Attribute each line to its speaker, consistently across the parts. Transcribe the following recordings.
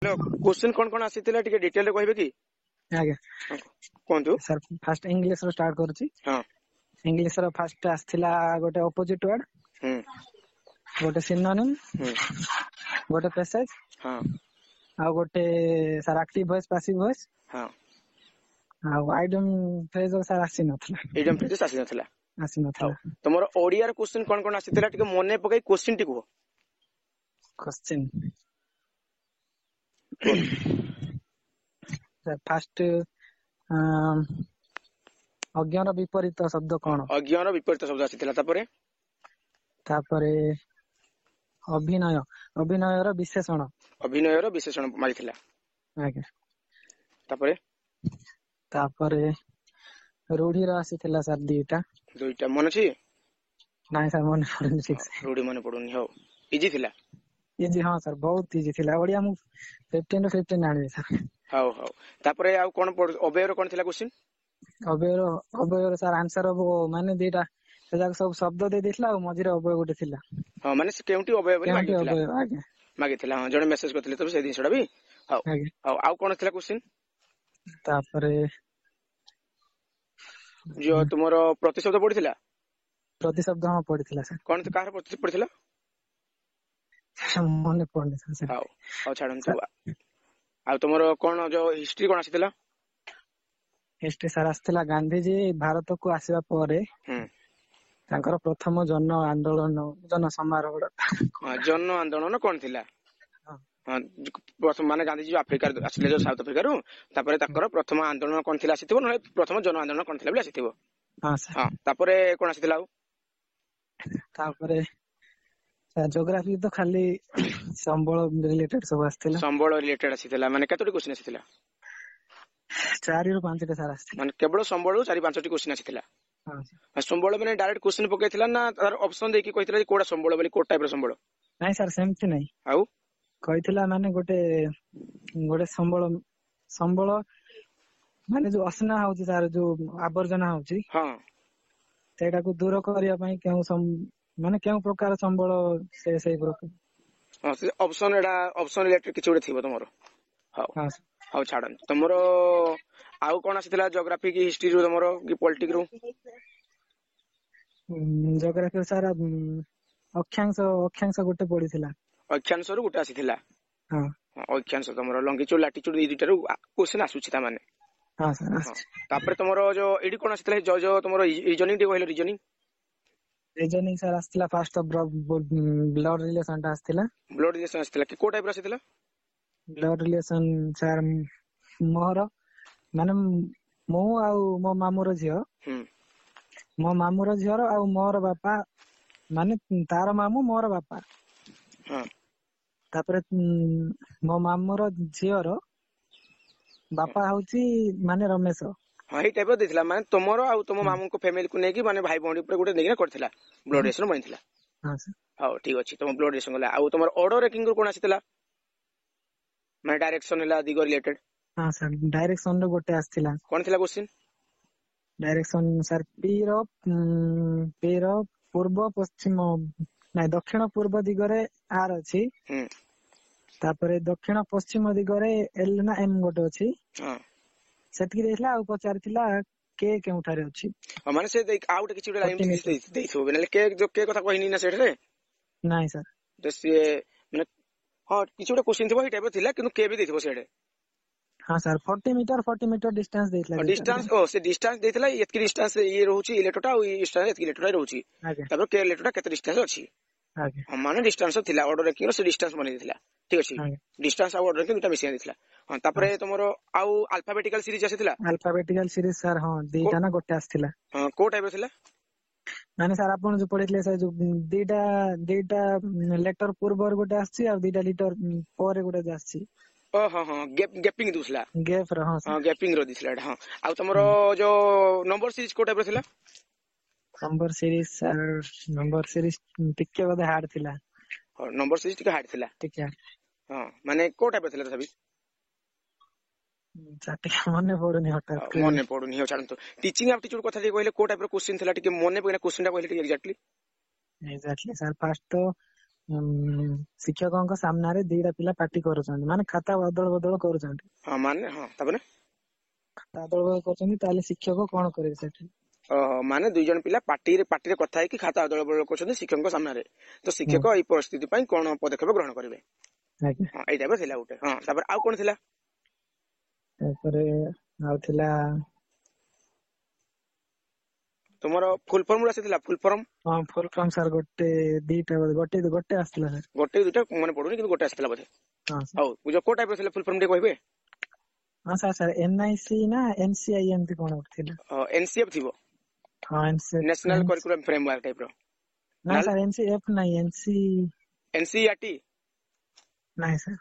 Speaker 1: Question कौन कौन आसीथिला टिके डिटेल रे कहबे की
Speaker 2: आज्ञा
Speaker 1: कोंतु
Speaker 2: सर फास्ट इंग्लिश रो स्टार्ट करूची।
Speaker 1: हां
Speaker 2: इंग्लिश रो फास्ट आस्थिला गोटे अपोजिट वर्ड गोटे सिनोनिम गोटे पैसेज
Speaker 1: हां
Speaker 2: आ गोटे sir active voice passive voice
Speaker 1: हां
Speaker 2: आ आइडम फ्रेज सर आसी नथला
Speaker 1: एडम प्रेजेस आसी नथला
Speaker 2: आसी नथला।
Speaker 1: तमरो ओडिया रे क्वेश्चन कौन कौन आसीथिला टिके मने पकई क्वेश्चन टी को
Speaker 2: क्वेश्चन सर फास्ट अज्ञान विपरीत शब्द कौन?
Speaker 1: अज्ञान विपरीत शब्द आसीथिला
Speaker 2: तापरे अभिनय अभिनय रो विशेषण
Speaker 1: अभिनय रो विशेषण मारिथिला
Speaker 2: आज्ञा
Speaker 1: तापरे
Speaker 2: तापरे रूढ़ी रो आसीथिला सर दुईटा
Speaker 1: मन छी
Speaker 2: नाइ सर मन पड़ुनी ठीक से
Speaker 1: रूढ़ी मन पड़ुनी हो इजी थिला
Speaker 2: इजी हाँ सर बहुत इजी थिला ओडिया मु 15 ରୁ 15 आनी सर
Speaker 1: हाउ हाउ तापरे आ कोन अव्यय रो कोन थिला क्वेश्चन
Speaker 2: अव्यय सर आंसर हो माने दुईटा से जाक सब शब्द दे देथिला आ मझिरे अव्यय गोटे थिला
Speaker 1: हां माने से केउटी अव्यय बोली मागिथिला
Speaker 2: आज्ञा
Speaker 1: मागिथिला हां जणे मेसेज करथिले तब से दिनसडा भी हाउ हाउ आ कोन थिला क्वेश्चन
Speaker 2: तापरे
Speaker 1: जो तुमरो प्रतिशब्द पढिथिला
Speaker 2: प्रतिशब्द हां पढिथिला सर
Speaker 1: कोन कार प्रतिशब्द पढिथिला
Speaker 2: मन पड़ने सर
Speaker 1: हाउ हाउ छाडंतु आ तुमरो कोन जो हिस्ट्री कोन आसीथिला
Speaker 2: हिस्ट्री सर आस्थिला गांधी जी भारत को आसीबा परे तांकर प्रथम जन आंदोलन जन समारोह
Speaker 1: जन आंदोलन कोन थिला हां प्रथम माने गांधी जी अफ्रीका आसिले जो साउथ अफ्रीका रु तापरे ताकर प्रथम आंदोलन कोन थिला आसीथिबो न प्रथम जन आंदोलन कोन थिला बले आसीथिबो
Speaker 2: हां सर
Speaker 1: हां तापरे कोन आसीथिला
Speaker 2: तापरे ज्योग्राफी तो खाली संबल रिलेटेड सब आस्थिला
Speaker 1: संबल रिलेटेड आसीथिला माने कतोटी क्वेश्चन आसीथिला
Speaker 2: 4 ରୁ 5 टा सर आस्थिला
Speaker 1: माने केवल संबल 4 5 टी क्वेश्चन आसीथिला हां संबल माने डायरेक्ट क्वेश्चन पकेथिला ना तार ऑप्शन देकी कहिथिला कोडा संबल बोली कोड टाइप रो संबल
Speaker 2: नाही सर सेमति नाही
Speaker 1: आउ
Speaker 2: कहिथिला माने गोटे गोटे संबल माने जो असना होची सर जो आवर्जना होची
Speaker 1: हां
Speaker 2: सेटा को दूर करिया पई केउ माने केउ प्रकार संबल से प्रकार
Speaker 1: हां से ऑप्शन एडा ऑप्शन रिलेटेड किछ उडे थिबो तमरो हां
Speaker 2: हां
Speaker 1: हाउ छाडन तमरो आउ कोन आसीथिला ज्योग्राफी की हिस्ट्री रो तमरो की पॉलिटिक्स रो
Speaker 2: ज्योग्राफी सर अक्षांश गोटे पडिथिला
Speaker 1: अक्षांश रो गोटे आसीथिला
Speaker 2: हां
Speaker 1: अक्षांश तमरो लॉन्गिट्यूड लैटिट्यूड ई दुटा रो क्वेश्चन आसुछि ता माने
Speaker 2: हां सर
Speaker 1: तापर तमरो जो एडी कोन आसीथिला जो जो तमरो रीजनिंग दे कहले
Speaker 2: रीजनिंग सर आस्थिला फास्ट ब्लड रिलेशन ता आस्थिला
Speaker 1: ब्लड रिलेशन आस्थिला कि को टाइप रो आसीथिला
Speaker 2: ब्लड रिलेशन सर मोर माने मो आ मो मामूर झियो मो मामूर झियो आ मोर बापा माने तार मामू मोर बापा
Speaker 1: हां
Speaker 2: तापरे मो मामूर झियो रो बापा होची माने रमेश
Speaker 1: हां ही टाइप देथिला माने तमरो आ तम मामू को फैमिली को नेकी माने भाई बहनी ऊपर गुटे नेकी करथिला ब्लड रिलेशन बनिथिला
Speaker 2: हां सर
Speaker 1: हां ठीक अछि तम ब्लड रिलेशन गला आ तमरो ऑर्डर रेकिंग कोन आसीथिला माने डायरेक्शन हला दिगो रिलेटेड
Speaker 2: हां सर डायरेक्शन रो गोटे आस्थिला
Speaker 1: कोन थिला क्वेश्चन
Speaker 2: डायरेक्शन सर पी रो पूर्व पश्चिम नै दक्षिण पूर्व दिगरे आर अछि तापरे दक्षिण पश्चिम दिगरे एल ना एम गोटे अछि
Speaker 1: हां
Speaker 2: सेतकी देखला आ पचारथिला के केउठारे अछि
Speaker 1: माने से आउट किछि लाइन देइथो बेले के जो के कथा कहिनी ना सेठरे
Speaker 2: नाही सर
Speaker 1: तो से माने हां किछि गोटे क्वेश्चन थिबो ही टाइप थिला किनु के भी देइथबो सेठे
Speaker 2: हां सर 40 मीटर डिस्टेंस देइथला
Speaker 1: डिस्टेंस ओ से डिस्टेंस देइथला एतकी डिस्टेंस ये रहउची इलेक्ट्रोटा और ई डिस्टेंस एतकी इलेक्ट्रोटा रहउची तब के इलेक्ट्रोटा केते डिस्टेंस अछि
Speaker 2: आगे
Speaker 1: हम माने डिस्टेंस थिला ऑर्डर रेकिंग से डिस्टेंस बनि दिथला ठीक अछि डिस्टेंस और ऑर्डर रेकिंग दुटा मिसिया दिथला हां तापरे तमरो आउ अल्फाबेटिकल सीरीज आसीथिला
Speaker 2: अल्फाबेटिकल सीरीज सर हां दुटा ना गोटे आसीथिला
Speaker 1: हां को टाइप थिला
Speaker 2: माने सर आपण जो पढितले सर जो दुटा लेटर पूर्व गोटे आछि आ दुटा लेटर पर गोटे आछि
Speaker 1: ओ हां हां गैपिंग दुसला
Speaker 2: गैप रो
Speaker 1: हां गैपिंग रो दिसला हां आ तमरो जो नंबर सीरीज को टाइप थिला
Speaker 2: नंबर सीरीज टिके बदे हार्ड थिला
Speaker 1: हां नंबर सीरीज टिके हार्ड थिला
Speaker 2: टिके
Speaker 1: हां माने को टाइप थिला तबी
Speaker 2: चाटे मने पडुनी हटात
Speaker 1: मने पडुनी हो छाडंतो टीचिंग एप्टीट्यूड कथा जे कहले को टाइप रो क्वेश्चन थिला टिके मने पइना क्वेश्चन टा कहले टिके एक्जेक्टली
Speaker 2: सर फास्ट तो ଶିକ୍ଷକଙ୍କ ସାମ୍ନାରେ ଦିଟା ପିଲା ପାଟି କରୁଛନ୍ତି ମାନେ ଖାତା ଅଦଳ ବଦଳ କରୁଛନ୍ତି।
Speaker 1: ହଁ ମାନେ ହଁ ତାପରେ
Speaker 2: ଖାତା ଅଦଳ ବଦଳ କରୁଛନ୍ତି ତାହେଲେ ଶିକ୍ଷକ କଣ କରିବେ ସେଠି?
Speaker 1: ମାନେ 2 ଜଣ ପିଲା ପାଟିରେ କଥା ହେଇକି ଖାତା ଅଦଳ ବଦଳ କରୁଛନ୍ତି ଶିକ୍ଷକଙ୍କ ସାମ୍ନାରେ। ତ ଶିକ୍ଷକ ଏଇ ପରିସ୍ଥିତି ପାଇଁ କଣ ପଦକ୍ଷେପ ଗ୍ରହଣ କରିବେ?
Speaker 2: ଆଜ୍ଞା।
Speaker 1: ହଁ ଏଇଟା ବି ଥିଲା ଗୋଟେ। ହଁ ତାପରେ ଆଉ କଣ ଥିଲା?
Speaker 2: ତାପରେ ଆଉ ଥିଲା
Speaker 1: ତୁମର ଫୁଲ ଫର୍ମ ଆସିଥିଲା ଫୁଲ ଫର୍ମ?
Speaker 2: ହଁ ଫୁଲ ଫର୍ମ ସାର୍ ଗୋଟେ ଆସିଥିଲା ସାର୍।
Speaker 1: ଗୋଟେ 2ଟା ମନେ ପଡୁନି କିନ୍ତୁ ଗୋଟେ ଆସିଥିଲା ବୋଧେ।
Speaker 2: ହଁ ସାର୍।
Speaker 1: ହଉ ବୁଝ କୋଉ ଟାଇପ ର ଥିଲା ଫୁଲ ଫର୍ମ ଟିକେ କହିବେ?
Speaker 2: ହଁ ସାର୍ NIC ନା NCI ଏମିତି କଣ ଗୋଟେ ଥିଲା।
Speaker 1: NCF ଥିବ,
Speaker 2: ହଁ NCF
Speaker 1: national curriculum framework type ର।
Speaker 2: ନାଇଁ ସାର୍ NCF ନାଇଁ
Speaker 1: NCERT
Speaker 2: ନାଇଁ ସାର୍।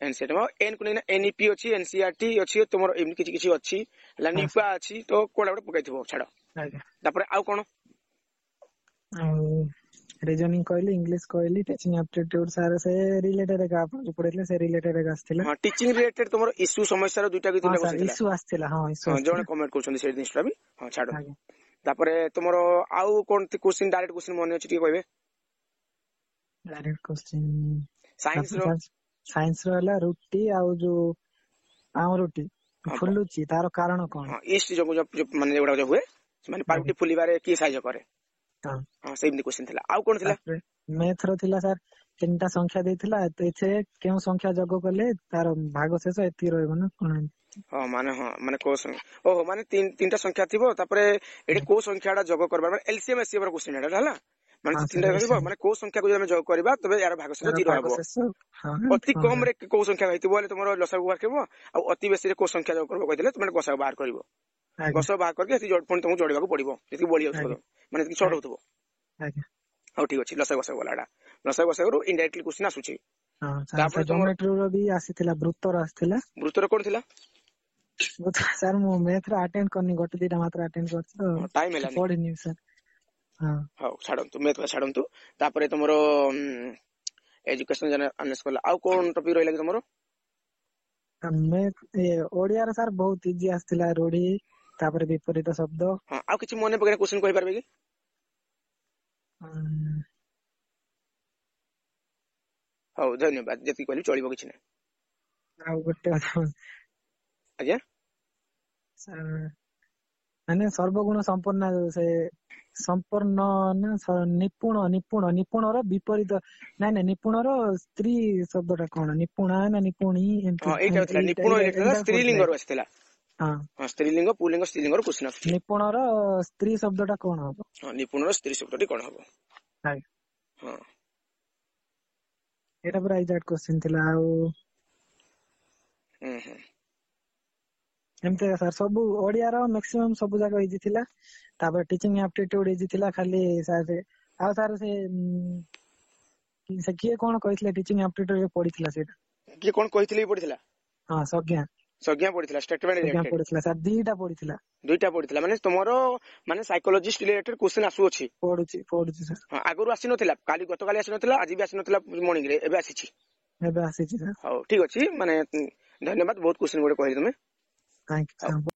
Speaker 1: N କୁ ନେଇକିନା NEP ଅଛି, NCERT ଅଛି, ତୁମର ଏମିତି କିଛି ଅଛି ହେଲା,
Speaker 2: ହଁ
Speaker 1: ନିପା
Speaker 2: ସାର୍।
Speaker 1: ଅଛି, ତ କୋଉଟା ଗୋଟେ ପକେଇଥିବ ଛାଡ।
Speaker 2: ଆଜ୍ଞା।
Speaker 1: ତାପରେ ଆଉ କଣ?
Speaker 2: ଆଉ ରିଜନିଂ କହିଲି, ଇଂଲିଶ କହିଲି, ଟିଚିଂ ଆପ୍ଟିଟ୍ୟୁଡ ସାର୍ ସେ ରିଲେଟେଡ ଆପଣ ଯୋଉ ପଢେଇଥିଲେ ସେ ରିଲେଟେଡ ଆସିଥିଲା।
Speaker 1: ହଁ ଟିଚିଂ ରିଲେଟେଡ ତମର ଇସ୍ୟୁ ସମସ୍ୟାର 2ଟା କି 3ଟା
Speaker 2: ହଁ ସାର୍
Speaker 1: କ୍ୱେଶ୍ଚନ ଥିଲା।
Speaker 2: ଇସୁ ଆସିଥିଲା। ହଁ ଇସୁ
Speaker 1: ହଁ ଜଣେ
Speaker 2: ଆସିଥିଲା।
Speaker 1: କମେଣ୍ଟ କରୁଛନ୍ତି ସେଇ ଜିନିଷଟା ବି। ହଁ ଛାଡନ୍ତୁ।
Speaker 2: ଆଜ୍ଞା।
Speaker 1: ତାପରେ ତୁମର ଆଉ କଣ କ୍ୱେଶ୍ଚନ ଡାଇରେକ୍ଟ କ୍ୱେଶ୍ଚନ ମନେ ଅଛି ଟିକେ କହିବେ?
Speaker 2: ଡାଇରେକ୍ଟ କ୍ୱେଶ୍ଚନ
Speaker 1: ସାଇନ୍ସ ର
Speaker 2: ସାଇନ୍ସ ର ହେଲା ରୁଟି ଆଉ ଯୋଉ ପାଉଁରୁଟି
Speaker 1: ହଁ
Speaker 2: ଫୁଲୁଛି ତାର କାରଣ କଣ?
Speaker 1: ହଁ ଇଷ୍ଟ ମାନେ ଯୋଉଟା ହୁଏ ମାନେ ପାଉଁରୁଟି
Speaker 2: ଆଜ୍ଞା।
Speaker 1: ଫୁଲିବାରେ କିଏ ସାହାଯ୍ୟ କରେ?
Speaker 2: ହଁ
Speaker 1: ହଁ ସେମିତି କ୍ୱେଶ୍ଚନ ଥିଲା। ଆଉ କଣ ଥିଲା?
Speaker 2: ତାପରେ ମ୍ୟାଥ ର ଥିଲା ସାର୍ 3ଟା ସଂଖ୍ୟା ଦେଇଥିଲା, ଏଥିରେ କେଉଁ ସଂଖ୍ୟା ଯୋଗ କଲେ ତାର ଭାଗ ଶେଷ ଏତିକି ରହିବ ନା କଣ?
Speaker 1: ହଁ ମାନେ କୋଉ ଓହୋ ମାନେ 3ଟା ସଂଖ୍ୟା ଥିବ, ତାପରେ ଏଠି କୋଉ ସଂଖ୍ୟା ଟା ଯୋଗ କରିବା ମାନେ LCM SCM ର କ୍ୱେଶ୍ଚନ ଏଟା ହେଲା। ମାନେ
Speaker 2: ହଁ ସାର୍
Speaker 1: 3ଟା ଥିବ,
Speaker 2: LCM
Speaker 1: ମାନେ କୋଉ ସଂଖ୍ୟାକୁ ଯଦି ଆମେ ଯୋଗ କରିବା ତେବେ ୟାର ଭାଗଶେଷ
Speaker 2: ତାର
Speaker 1: 0
Speaker 2: ଭାଗ
Speaker 1: ହବ।
Speaker 2: ଶେଷ ହଁ ଏମିତି
Speaker 1: ଅତି
Speaker 2: କଣ
Speaker 1: କମ
Speaker 2: ସାର୍?
Speaker 1: ରେ କୋଉ ସଂଖ୍ୟା ହେଇଥିବ ହେଲେ ତମର ଲସାଗୁ ବାହାର କରିବ, ଆଉ ଅତି ବେଶୀ ରେ କୋଉ ସଂଖ୍ୟା ଯୋଗ କରିବ କହିଥିଲେ ତମେ ଗସାଗୁ ବାହାର କରିବ।
Speaker 2: ଆଜ୍ଞା
Speaker 1: ଗସାଗୁ ବାହାର କରିକି ପୁଣି ତମକୁ ଯୋଡିବାକୁ ପଡିବ ଯେତିକି ବଳି ଯାଉଥିବ,
Speaker 2: ଆଜ୍ଞା
Speaker 1: ମାନେ ଯେତିକି ସର୍ଟ ହଉଥିବ।
Speaker 2: ଆଜ୍ଞା।
Speaker 1: ହଉ ଠିକ ଅଛି, ଲସାଗୁ ଗସାଗୁ ଗଲା ଏଟା। ଲସାଗୁ ଗସାଗୁ ଇନଡାଇରେକ୍ଟଲି କ୍ୱେଶ୍ଚନ ଆସୁଛି।
Speaker 2: ହଁ
Speaker 1: ତାପରେ
Speaker 2: ସାର୍
Speaker 1: ତମର
Speaker 2: ଜୋମେଟ୍ରି ର ବି ଆସିଥିଲା, ବୃତ୍ତର ଆସିଥିଲା।
Speaker 1: ବୃତ୍ତର କଣ ଥିଲା?
Speaker 2: ସାର୍ ମୁଁ ମ୍ୟାଥ ଆଟେଣ୍ଡ କରିନି, ଗୋଟେ 2ଟା ମାତ୍ର ଆଟେଣ୍ଡ କରିଛି ତ
Speaker 1: ଟାଇମ
Speaker 2: କିଛି
Speaker 1: ହେଲାନି।
Speaker 2: ପଢିନି ସାର୍। ହଁ
Speaker 1: ହଉ ଛାଡନ୍ତୁ ମ୍ୟାଥ କଥା ଛାଡନ୍ତୁ। ତାପରେ ତମର ଏଜୁକେଶନ ଆଉ କଣ ଟପିକ ରହିଲା କି ତମର?
Speaker 2: ଓଡିଆର ସାର୍ ବହୁତ ଇଜି ଆସିଥିଲା, ରୂଢି ତାପରେ ବିପରୀତ ଶବ୍ଦ।
Speaker 1: ହଁ ଆଉ କିଛି ମନେ ପକେଇନା କ୍ୱେଶ୍ଚନ କହିପାରିବେ କି? ହଉ ଧନ୍ୟବାଦ, ଯେତିକି କହିଲି ଚଳିବ କିଛି ନାହିଁ।
Speaker 2: ଆଉ ଗୋଟେ
Speaker 1: ଆଜ୍ଞା।
Speaker 2: ମାନେ ସର୍ବଗୁଣ ସମ୍ପନ୍ନ ସେ ସମ୍ପୂର୍ଣ୍ଣ ନା ନିପୁଣର ବିପରୀତ। ନାଇଁ ନିପୁଣର ସ୍ତ୍ରୀ ଶବ୍ଦ ଟା କଣ? ନିପୁଣା ନା ନିପୁଣି ଏମିତି
Speaker 1: ହଁ ଏଇଟା ଥିଲା ନିପୁଣ
Speaker 2: ଏଇଟା
Speaker 1: ସ୍ତ୍ରୀ
Speaker 2: ପଡିଥିଲା
Speaker 1: ଲିଙ୍ଗରୁ
Speaker 2: ଏଇଟା।
Speaker 1: ଆସିଥିଲା।
Speaker 2: ହଁ
Speaker 1: ସ୍ତ୍ରୀଲିଙ୍ଗ ପୁଲିଙ୍ଗ ସ୍ତ୍ରୀଲିଙ୍ଗର କ୍ୱେଶ୍ଚନ ଆସୁଛି।
Speaker 2: ନିପୁଣର ସ୍ତ୍ରୀ ଶବ୍ଦ ଟା କଣ ହବ?
Speaker 1: ହଁ ନିପୁଣର ସ୍ତ୍ରୀ ଶବ୍ଦଟି କଣ ହବ?
Speaker 2: ଆଜ୍ଞା।
Speaker 1: ହଁ
Speaker 2: ଏଇଟା ପୁରା ଏକ୍ସାକ୍ଟ କ୍ୱେଶ୍ଚନ ଥିଲା। ଆଉ
Speaker 1: ହୁଁ।
Speaker 2: ଏମିତି ସାର୍ ସବୁ ଓଡିଆର ମାକ୍ସିମମ୍ ସବୁ ଯାକ ଇଜି ଥିଲା। ତାପରେ ଟିଚିଂ ଆପ୍ଟିଟ୍ୟୁଡ ଇଜି ଥିଲା, ଖାଲି ସାର୍ ଆଉ ସାର୍ ସେ କିଏ କଣ କହିଥିଲେ ଟିଚିଂ ଆପ୍ଟିଟ୍ୟୁଡ ରେ ପଡିଥିଲା ସେଇଟା?
Speaker 1: କିଏ କଣ କହିଥିଲେ ପଡିଥିଲା?
Speaker 2: ହଁ
Speaker 1: ସଂଜ୍ଞା ପଡିଥିଲା, ଷ୍ଟେଟମେଣ୍ଟ ରିଲେଟେଡ।
Speaker 2: ପଡିଥିଲା ସାର୍, 2ଟା ପଡିଥିଲା।
Speaker 1: 2ଟା ପଡିଥିଲା, ମାନେ ତମର ମାନେ ସାଇକୋଲୋଜିଷ୍ଟ ରିଲେଟେଡ କ୍ୱେଶ୍ଚନ ଆସୁଅଛି।
Speaker 2: ପଢୁଛି ସାର୍।
Speaker 1: ହଁ ଆଗରୁ ଆସିନଥିଲା, ଗତକାଲି ଆସିନଥିଲା, ଆଜି ବି ଆସିନଥିଲା ମର୍ଣ୍ଣିଂ ରେ, ଏବେ ଆସିଛି।
Speaker 2: ଏବେ ଆସିଛି ସାର୍।
Speaker 1: ହଉ ଠିକ ଅଛି, ମାନେ ଧନ୍ୟବାଦ, ବହୁତ କ୍ୱେଶ୍ଚନ ଗୁଡେ କହିଲେ ତମେ।
Speaker 2: ଥ୍ୟାଙ୍କ ୟୁ
Speaker 1: ହଉ।
Speaker 2: ସାର୍।